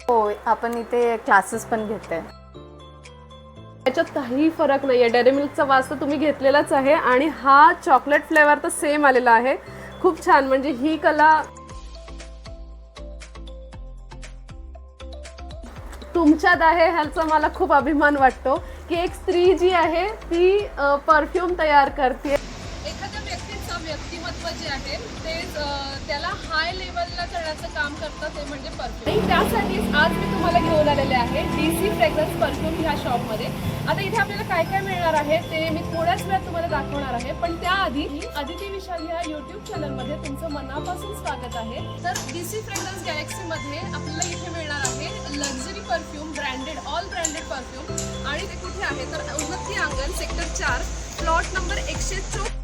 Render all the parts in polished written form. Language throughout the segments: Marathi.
हो, आपण इथे क्लासेस पण घेते. याच्यात काहीही फरक नाहीये. डेअरी मिल्कचा वास तर तुम्ही घेतलेलाच आहे आणि हा चॉकलेट फ्लेवर तर सेम आलेला आहे. खूप छान. म्हणजे ही कला तुमच्यात आहे ह्याचा मला खूप अभिमान वाटतो की एक स्त्री जी आहे ती परफ्यूम तयार करते. एखाद्या व्यक्तीचं व्यक्तिमत्व जे आहे ते त्याला हाय लेवलला करण्याचं काम करतं ते म्हणजे परफ्यूम. आणि त्यासाठीच आज मी तुम्हाला घेऊन आलेले आहे DC फ्रेग्रन्स परफ्यूम ह्या शॉपमध्ये. आता इथे आपल्याला काय काय मिळणार आहे ते मी थोड्याच वेळात तुम्हाला दाखवणार आहे, पण त्याआधी अदिती विशाल ह्या YouTube चॅनलमध्ये तुमचं मनापासून स्वागत आहे. तर DC फ्रेग्रन्स गॅलेक्सीमध्ये आपल्याला इथे मिळणार आहे luxury perfume, branded, all branded perfume. आणि ते कुठे आहे तर उन्नती आंगण सेक्टर 4 प्लॉट नंबर 104.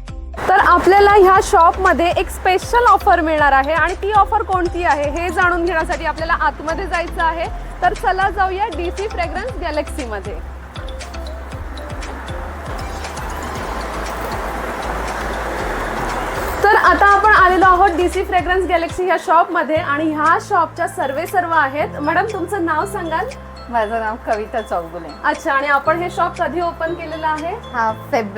तर आपल्याला ह्या शॉपमध्ये एक स्पेशल ऑफर मिळणार आहे आणि ती ऑफर कोणती आहे हे जाणून घेण्यासाठी आपल्याला आतमध्ये जायचं आहे. तर चला जाऊया DC फ्रेग्रन्स गॅलेक्सीमध्ये. तर आता आपण आलेलो आहोत DC फ्रेग्रन्स गॅलेक्सी ह्या शॉपमध्ये आणि ह्या शॉपच्या सर्व आहेत. मॅडम तुमचं नाव सांगाल? माझं नाव कविता चौगुले. अच्छा. आणि आपण हे शॉप कधी ओपन केलेलं आहे? हा फेब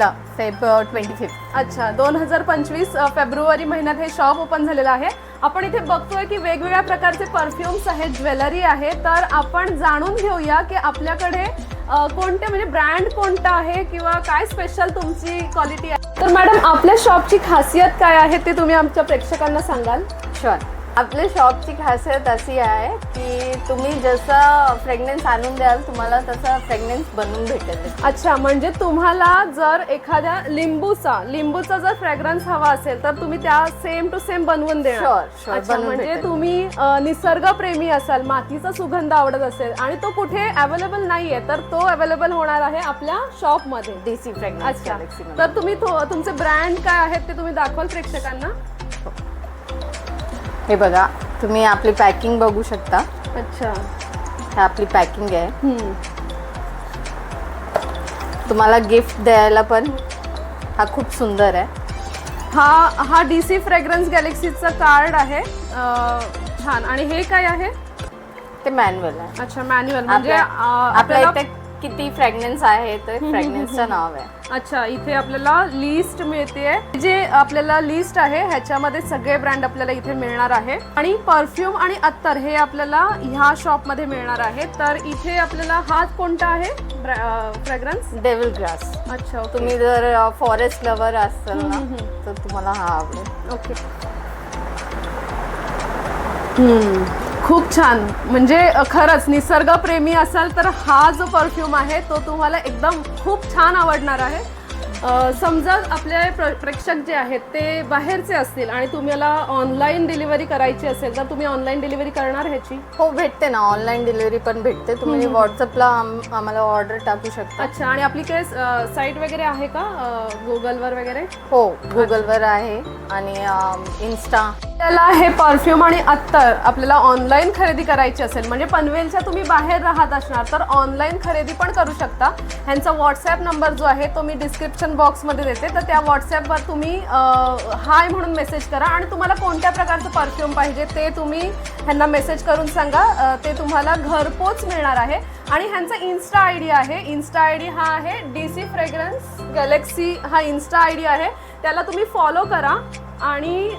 25. अच्छा. 2025 फेब्रुवारी महिन्यात हे शॉप ओपन झालेलं आहे. आपण इथे बघतोय की वेगवेगळ्या प्रकारचे परफ्युम्स आहेत, ज्वेलरी आहे. तर आपण जाणून घेऊया की आपल्याकडे कोणते म्हणजे ब्रँड कोणता आहे किंवा काय स्पेशल तुमची क्वालिटी आहे. तर मॅडम आपल्या शॉपची खासियत काय आहे ते तुम्ही आमच्या प्रेक्षकांना सांगाल? शुअर. आपल्या शॉपची खासियत अशी आहे की तुम्ही जसं फ्रेग्रन्स आणून द्याल तुम्हाला तसं फ्रेग्रन्स बनवून भेटेल. अच्छा. म्हणजे तुम्हाला जर एखाद्या लिंबूचा जर फ्रेग्रन्स हवा असेल तर तुम्ही त्या सेम टू सेम बनवून देणार? शुअर. अच्छा. म्हणजे तुम्ही निसर्गप्रेमी असाल, मातीचा सुगंध आवडत असेल आणि तो कुठे अवेलेबल नाहीये तर तो अवेलेबल होणार आहे आपल्या शॉपमध्ये, DC फ्रेग्रन्स गॅलेक्सी. तर तुम्ही तुमचे ब्रँड काय आहेत ते तुम्ही दाखवाल प्रेक्षकांना? हे बघा, तुम्ही आपली पॅकिंग बघू शकता. अच्छा. हे आपली पॅकिंग आहे. तुम्हाला गिफ्ट द्यायला पण हा खूप सुंदर आहे. हा DC फ्रेग्रन्स गॅलेक्सीचं कार्ड आहे. छान. आणि हे काय आहे? ते मॅन्युअल आहे. अच्छा. मॅन्युअल म्हणजे आपल्या इथे किती फ्रेग्रन्स आहे तर फ्रेग्रन्सचं नाव आहे. अच्छा. इथे आपल्याला लिस्ट मिळते, जे आपल्याला लिस्ट आहे ह्याच्यामध्ये सगळे ब्रँड आपल्याला इथे मिळणार आहे. आणि परफ्यूम आणि अत्तर हे आपल्याला ह्या शॉपमध्ये मिळणार आहे. तर इथे आपल्याला हा कोणता आहे फ्रेग्रन्स? Devil grass. अच्छा. तुम्ही जर फॉरेस्ट लवर असाल ना तर तुम्हाला हा आवडेल. ओके. खूप छान. म्हणजे खरंच निसर्गप्रेमी असाल तर हा जो परफ्यूम आहे तो तुम्हाला एकदम खूप छान आवडणार आहे. समजा आपले प्रेक्षक जे आहेत ते बाहेरचे असतील आणि तुम्हाला ऑनलाईन डिलिव्हरी करायची असेल तर तुम्ही ऑनलाईन डिलिव्हरी करणार ह्याची? हो, भेटते ना. ऑनलाईन डिलिव्हरी पण भेटते. तुम्ही व्हॉट्सअपला आम्हाला ऑर्डर टाकू शकता. अच्छा. आणि आपली काही साईट वगैरे आहे का गुगलवर वगैरे? हो, गुगलवर आहे आणि इन्स्टा. त्याला हे परफ्यूम आणि अत्तर आपल्याला ऑनलाईन खरेदी करायची असेल म्हणजे पनवेलच्या तुम्ही बाहेर राहत असणार तर ऑनलाईन खरेदी पण करू शकता. ह्यांचा व्हॉट्सॲप नंबर जो आहे तो मी डिस्क्रिप्शन बॉक्समध्ये देते. तर त्या व्हॉट्सॲपवर तुम्ही हाय म्हणून मेसेज करा आणि तुम्हाला कोणत्या प्रकारचं परफ्यूम पाहिजे ते तुम्ही ह्यांना मेसेज करून सांगा. ते तुम्हाला घरपोच मिळणार आहे. आणि ह्यांचा इन्स्टा ID आहे. इन्स्टा ID हा आहे DC फ्रेग्रन्स गॅलेक्सी. हा इन्स्टा ID आहे. त्याला तुम्ही फॉलो करा आणि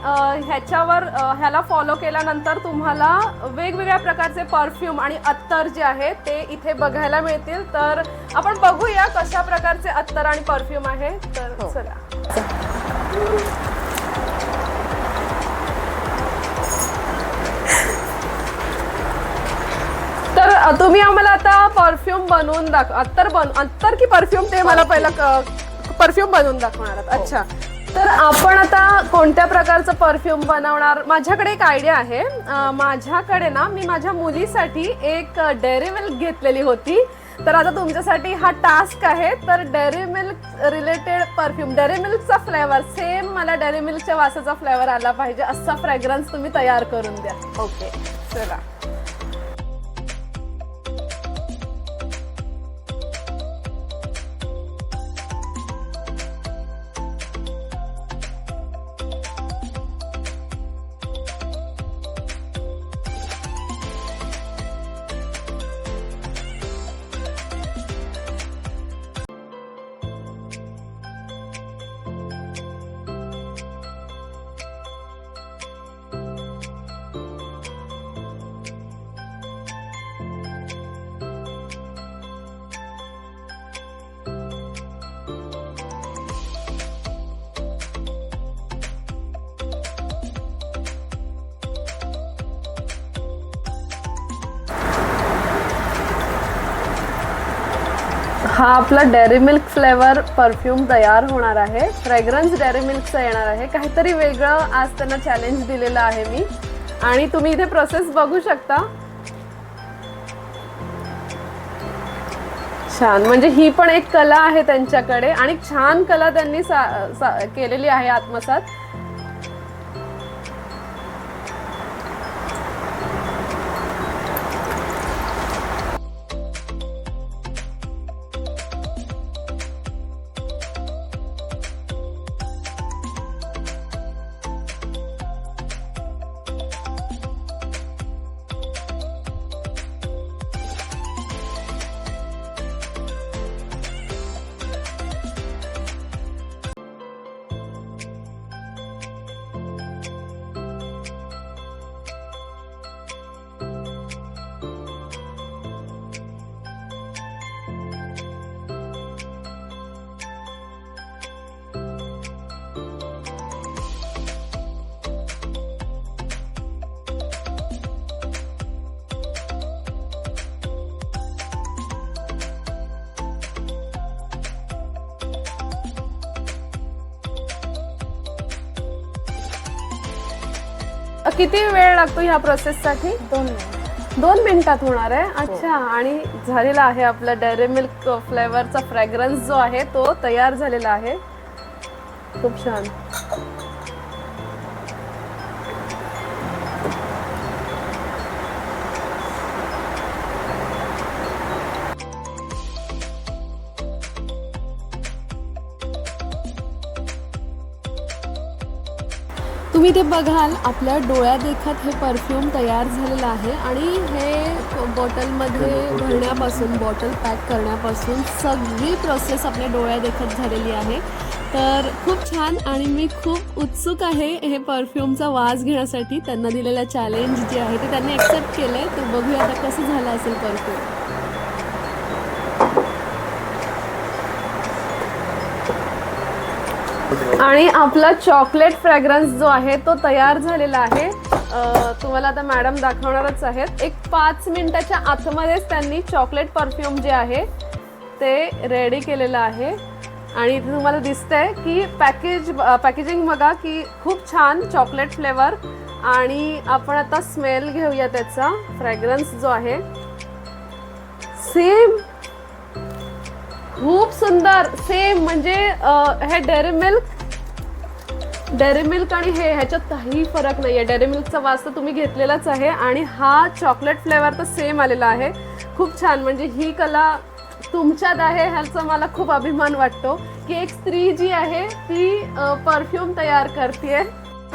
ह्याच्यावर ह्याला फॉलो केल्यानंतर तुम्हाला वेगवेगळ्या प्रकारचे परफ्यूम आणि अत्तर जे आहे ते इथे बघायला मिळतील. तर आपण बघूया कशा प्रकारचे अत्तर आणि परफ्यूम आहे. तर चला. तर तुम्ही आम्हाला आता परफ्यूम बनवून अत्तर की परफ्यूम ते मला पहिला परफ्यूम बनवून दाखवणार आहात? अच्छा. तर आपण आता कोणत्या प्रकारचं परफ्यूम बनवणार? माझ्याकडे एक आयडिया आहे. माझ्याकडे ना मी माझ्या मुलीसाठी एक डेअरी मिल्क घेतलेली होती. तर आता तुमच्यासाठी हा टास्क आहे. तर dairy milk related perfume, dairy मिल्कचा फ्लेवर सेम मला डेअरी मिल्कच्या वासाचा फ्लेवर आला पाहिजे असा फ्रेग्रन्स तुम्ही तयार करून द्या. ओके. चला. हा आपला डेअरी मिल्क फ्लेवर परफ्यूम तयार होणार आहे. फ्रेग्रन्स डेअरी मिल्कचा येणार आहे. काहीतरी वेगळं आज त्यांना चॅलेंज दिलेलं आहे मी, आणि तुम्ही इथे प्रोसेस बघू शकता. छान, म्हणजे ही पण एक कला आहे त्यांच्याकडे, आणि छान कला त्यांनी केलेली आहे आत्मसात. किती वेळ लागतो ह्या प्रोसेससाठी? 2 मिनिटात होणार आहे. अच्छा, आणि झालेला आहे आपला डेअरी मिल्क फ्लेवरचा फ्रेग्रन्स जो आहे तो तयार झालेला आहे. खूप छान. तुम्ही ते बघाल, आपल्या डोळ्यादेखत हे परफ्यूम तयार झालेलं आहे, आणि हे बॉटलमध्ये भरण्यापासून, बॉटल पॅक करण्यापासून सगळी प्रोसेस आपल्या डोळ्यादेखत झालेली आहे. तर खूप छान, आणि मी खूप उत्सुक आहे हे परफ्यूमचा वास घेण्यासाठी. त्यांना दिलेलं चॅलेंज जे आहे ते त्यांनी ॲक्सेप्ट केलं आहे. तर बघूया आता कसं झालं असेल परफ्यूम. आणि आपला चॉकलेट फ्रेग्रन्स जो आहे तो तयार झालेला आहे. तुम्हाला आता मॅडम दाखवणारच आहेत. एक 5 मिनिटाच्या आतमध्येच त्यांनी चॉकलेट परफ्यूम जे आहे ते रेडी केलेलं आहे. आणि इथे तुम्हाला दिसतंय की पॅकेजिंग बघा की खूप छान चॉकलेट फ्लेवर. आणि आपण आता स्मेल घेऊया त्याचा. फ्रेग्रन्स जो आहे सेम, खूप सुंदर, सेम. म्हणजे हे डेअरी मिल्क आणि हे ह्याच्यात काही फरक नाही आहे. डेअरी मिल्कचा वास तर तुम्ही घेतलेलाच आहे, आणि हा चॉकलेट फ्लेवर तर सेम आलेला आहे. खूप छान. म्हणजे ही कला तुमच्यात आहे ह्याचा मला खूप अभिमान वाटतो की एक स्त्री जी आहे ती परफ्यूम तयार करते.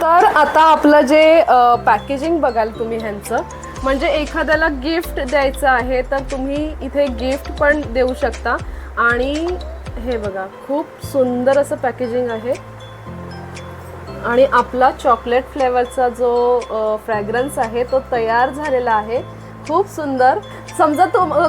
तर आता आपलं जे पॅकेजिंग बघाल तुम्ही ह्यांचं, म्हणजे एखाद्याला गिफ्ट द्यायचं आहे तर तुम्ही इथे गिफ्ट पण देऊ शकता. आणि हे बघा, खूप सुंदर असं पॅकेजिंग आहे. आणि आपला चॉकलेट फ्लेवरचा जो फ्रॅग्रन्स आहे तो तयार झालेला आहे. खूप सुंदर. समजा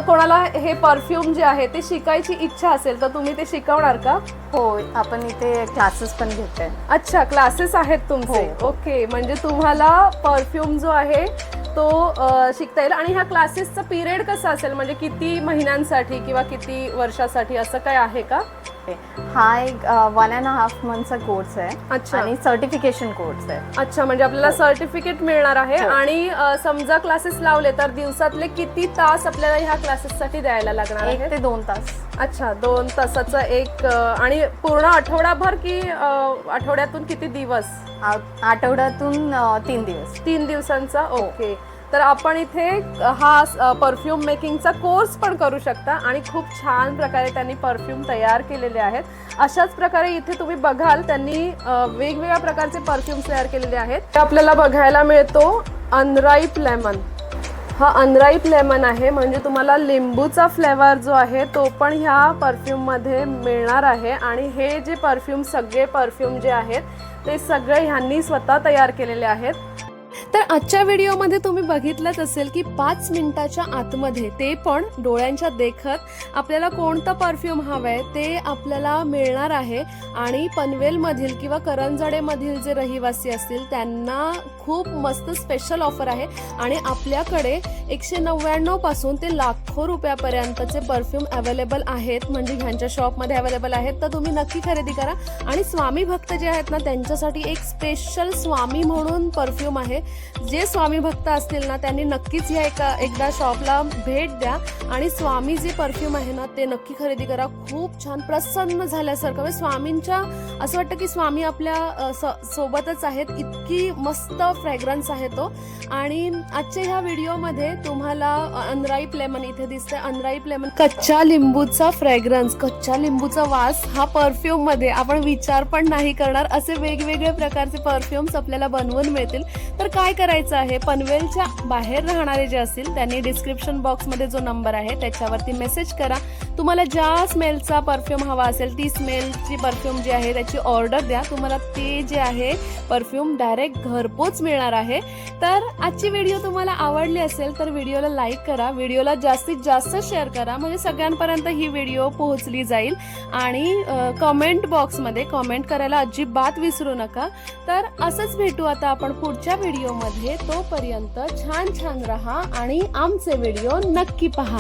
कोणाला हे परफ्यूम जे आहे ते शिकायची इच्छा असेल तर तुम्ही ते शिकवणार का? हो, आपण इथे क्लासेस पण घेतोय. अच्छा, क्लासेस आहेत तुमचे. ओके, म्हणजे तुम्हाला परफ्यूम जो आहे तो शिकता येईल. आणि ह्या क्लासेसचा पिरियड कसा असेल, म्हणजे किती महिन्यांसाठी किंवा किती वर्षासाठी असं काय आहे का? हा एक 1.5 मंथचा कोर्स आहे. अच्छा, आणि सर्टिफिकेशन कोर्स आहे. अच्छा, म्हणजे आपल्याला सर्टिफिकेट मिळणार आहे. आणि समजा क्लासेस लावले तर दिवसातले किती तास आपल्याला ह्या क्लासेससाठी द्यायला लागणार आहे? 1 ते 2 तास. अच्छा, 2 तासाचा एक. आणि पूर्ण आठवडाभर की आठवड्यातून किती दिवस? आठवड्यातून 3 दिवस. 3 दिवसांचा. ओके. तर आपण इथे हा परफ्यूम मेकिंगचा कोर्स पण करू शकता. आणि खूप छान प्रकारे त्यांनी परफ्यूम तयार केलेले आहेत. अशाच प्रकारे इथे तुम्ही बघाल त्यांनी वेगवेगळ्या प्रकारचे परफ्यूम्स तयार केलेले आहेत. आपल्याला बघायला मिळतो अनराईप लेमन. हा अनराईप लेमन आहे, म्हणजे तुम्हाला लिंबूचा फ्लेवर जो आहे तो पण ह्या परफ्यूममध्ये मिळणार आहे. आणि हे जे परफ्यूम, सगळे परफ्यूम जे आहेत ते सगळे ह्यांनी स्वतः तयार केलेले आहेत. तर आजच्या व्हिडिओमध्ये तुम्ही बघितलंच असेल की 5 मिनिटाच्या आतमध्ये, ते पण डोळ्यांच्या देखत, आपल्याला कोणतं परफ्यूम हवंय ते आपल्याला मिळणार आहे. आणि पनवेलमधील किंवा करंजडेमधील जे रहिवासी असतील त्यांना खूप मस्त स्पेशल ऑफर आहे. आणि आपल्याकडे 199 पासून ते लाखो रुपयापर्यंतचे परफ्यूम अवेलेबल आहेत, म्हणजे ह्यांच्या शॉपमध्ये अवेलेबल आहेत. तर तुम्ही नक्की खरेदी करा. आणि स्वामी भक्त जे आहेत ना, त्यांच्यासाठी एक स्पेशल स्वामी म्हणून परफ्यूम आहे. जे स्वामी भक्त असतील ना, त्यांनी नक्कीच ह्या एकदा शॉपला भेट द्या आणि स्वामी जे परफ्यूम आहे ना, ते नक्की खरेदी करा. खूप छान, प्रसन्न झाल्यासारखं, म्हणजे स्वामींच्या असं वाटतं की स्वामी आपल्या सोबतच आहेत, इतकी मस्त फ्रेग्रन्स आहे तो. आणि आजच्या ह्या व्हिडिओमध्ये तुम्हाला अनराईप लेमन, इथे दिसतंय अनराईप लेमन, कच्च्या लिंबूचा फ्रेग्रन्स, कच्च्या लिंबूचा वास हा परफ्यूम मध्ये आपण विचार पण नाही करणार, असे वेगवेगळे प्रकारचे परफ्यूम्स आपल्याला बनवून मिळतील. तर काय करायचं आहे, पनवेलच्या बाहेर राहणारे जे असतील त्यांनी डिस्क्रिप्शन बॉक्समध्ये जो नंबर आहे त्याच्यावरती मेसेज करा. तुम्हाला ज्या स्मेलचा परफ्यूम हवा असेल ती स्मेलची परफ्यूम जी आहे त्याची ऑर्डर द्या. तुम्हाला ते जे आहे परफ्यूम डायरेक्ट घरपोच मिळणार आहे. तर आजची व्हिडिओ तुम्हाला आवडली असेल तर व्हिडिओला लाईक करा, व्हिडिओला जास्तीत जास्त शेअर करा, म्हणजे सगळ्यांपर्यंत ही व्हिडिओ पोहोचली जाईल. आणि कमेंट बॉक्समध्ये कमेंट करायला अजिबात विसरू नका. तर असंच भेटू आता आपण पुढच्या व्हिडिओमध्ये. तोपर्यंत छान छान राहा आणि आमचे व्हिडिओ नक्की पहा.